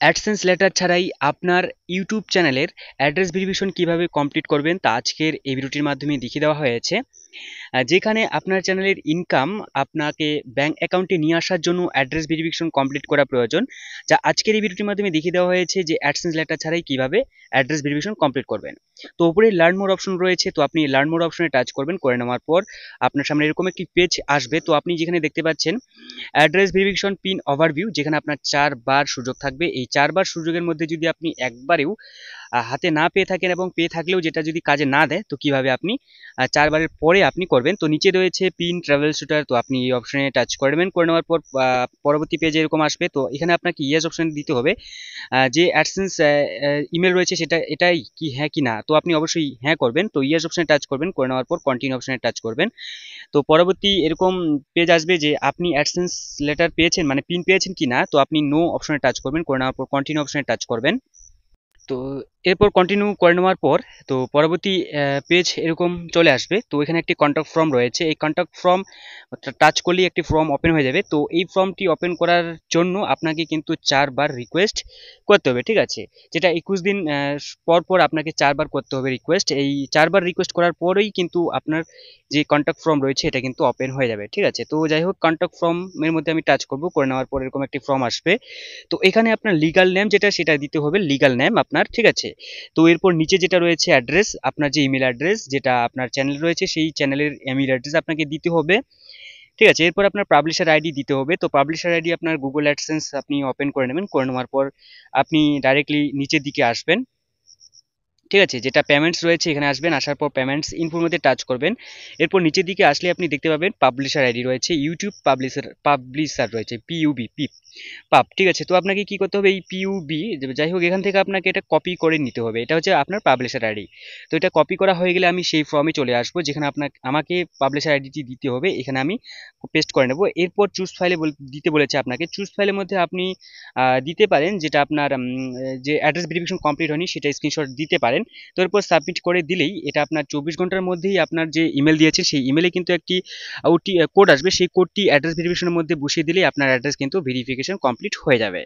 AdSense letter ছাড়াই আপনার YouTube চ্যানেলের অ্যাড্রেস ভেরিফিকেশন কিভাবে কমপ্লিট করবেন তা আজকের এই ভিডিওটির মাধ্যমে দেখিয়ে দেওয়া হয়েছে। যেখানে আপনার চ্যানেলের ইনকাম আপনাকে ব্যাংক অ্যাকাউন্টে নিয়ে আসার জন্য অ্যাড্রেস ভেরিফিকেশন কমপ্লিট করা প্রয়োজন, যা আজকের এই ভিডিওটির মাধ্যমে দেখিয়ে দেওয়া হয়েছে যে অ্যাডসেন্স লেটার ছাড়াই কিভাবে অ্যাড্রেস ভেরিফিকেশন কমপ্লিট করবেন। তো উপরে লার্ন মোর অপশন রয়েছে, তো আপনি লার্ন মোর অপশনে টাচ করবেন। করে নেওয়ার পর আপনার সামনে এরকম একটি পেজ আসবে। তো আপনি যেখানে দেখতে পাচ্ছেন অ্যাড্রেস ভেরিফিকেশন পিন ওভারভিউ, যেখানে আপনার 4 বার সুযোগ থাকবে। এই 4 বার সুযোগের মধ্যে যদি আপনি একবারেও হাতে না পেয়ে থাকেন এবং পেয়ে থাকলেও যেটা যদি কাজে না দেয়, তো কিভাবে আপনি 4 বারের পরে আপনি করবেন। তো নিচে রয়েছে পিন ট্রাভেল শুটার, তো আপনি এই অপশনে টাচ করবেন। করে নেওয়ার পর পরবর্তী পেজে এরকম আসবে। তো এখানে আপনাকে ইয়েস অপশন দিতে হবে। যে অ্যাডসেন্স ইমেল রয়েছে সেটা এটাই কি হ্যাঁ কি না, তো আপনি অবশ্যই হ্যাঁ করবেন। তো ইয়েস অপশনে টাচ করবেন। করে নেওয়ার পর কন্টিনিউ অপশনে টাচ করবেন। তো পরবর্তী এরকম পেজ আসবে যে আপনি অ্যাডসেন্স লেটার পেয়েছেন, মানে পিন পেয়েছেন কি না, তো আপনি নো অপশনে টাচ করবেন। করে নেওয়ার পর কন্টিনিউ অপশনে টাচ করবেন। তো এরপর কন্টিনিউ করে নেওয়ার পর তো পরবর্তী পেজ এরকম চলে আসবে। তো এখানে একটি কন্ট্যাক্ট ফর্ম রয়েছে, এই কন্ট্যাক্ট ফর্ম টাচ করলেই একটি ফর্ম ওপেন হয়ে যাবে। তো এই ফর্মটি ওপেন করার জন্য আপনাকে কিন্তু 4 বার রিকোয়েস্ট করতে হবে, ঠিক আছে? যেটা 21 দিন পর পর আপনাকে 4 বার করতে হবে রিকোয়েস্ট। এই 4 বার রিকোয়েস্ট করার পরেই কিন্তু আপনার যে কন্ট্যাক্ট ফর্ম রয়েছে এটা কিন্তু ওপেন হয়ে যাবে, ঠিক আছে? তো যাই হোক, কন্ট্যাক্ট ফর্মের মধ্যে আমি টাচ করব। করে নেওয়ার পর এরকম একটি ফর্ম আসবে। তো এখানে আপনার লিগ্যাল নেম যেটা সেটা দিতে হবে, লিগ্যাল নেম আপনার, ঠিক আছে? তো এরপর নিচে যেটা রয়েছে অ্যাড্রেস, আপনার যে ইমেল অ্যাড্রেস যেটা আপনার চ্যানেল রয়েছে সেই চ্যানেলের ইমেল অ্যাড্রেস আপনাকে দিতে হবে, ঠিক আছে? এরপর আপনার পাবলিশার আইডি দিতে হবে। তো পাবলিশার আইডি আপনার গুগল অ্যাডসেন্স আপনি ওপেন করে নেবেন। করে নেওয়ার পর আপনি ডাইরেক্টলি নিচের দিকে আসবেন, ঠিক আছে? যেটা পেমেন্টস রয়েছে এখানে আসবেন। আসার পর পেমেন্টস ইনফোর মধ্যে টাচ করবেন। এরপর নিচের দিকে আসলে আপনি দেখতে পাবেন পাবলিশার আইডি রয়েছে, ইউটিউব পাবলিশার রয়েছে, পিইউবি পাপ, ঠিক আছে? তো আপনাকে কি করতে হবে, এই পিইউবি যাই হোক এখান থেকে আপনাকে এটা কপি করে নিতে হবে। এটা হচ্ছে আপনার পাবলিশার আইডি। তো এটা কপি করা হয়ে গেলে আমি সেই ফর্মে চলে আসবো যেখানে আমাকে পাবলিশার আইডিটি দিতে হবে। এখানে আমি পেস্ট করে নেব। এরপর চুজ ফাইলে দিতে বলেছে আপনাকে। চুজ ফাইলের মধ্যে আপনি দিতে পারেন যেটা আপনার যে অ্যাড্রেস ভেরিফিকেশন কমপ্লিট হয়নি সেটা স্ক্রিনশট দিতে পারেন। তো এরপর সাবমিট করে দিলেই এটা আপনার 24 ঘন্টার মধ্যেই আপনার যে ইমেল দিয়েছে সেই ইমেলে কিন্তু একটি কোড আসবে। সেই কোডটি অ্যাড্রেস ভেরিফিকেশনের মধ্যে বসিয়ে দিলেই আপনার অ্যাড্রেস কিন্তু ভেরিফিকেশন কমপ্লিট হয়ে যাবে।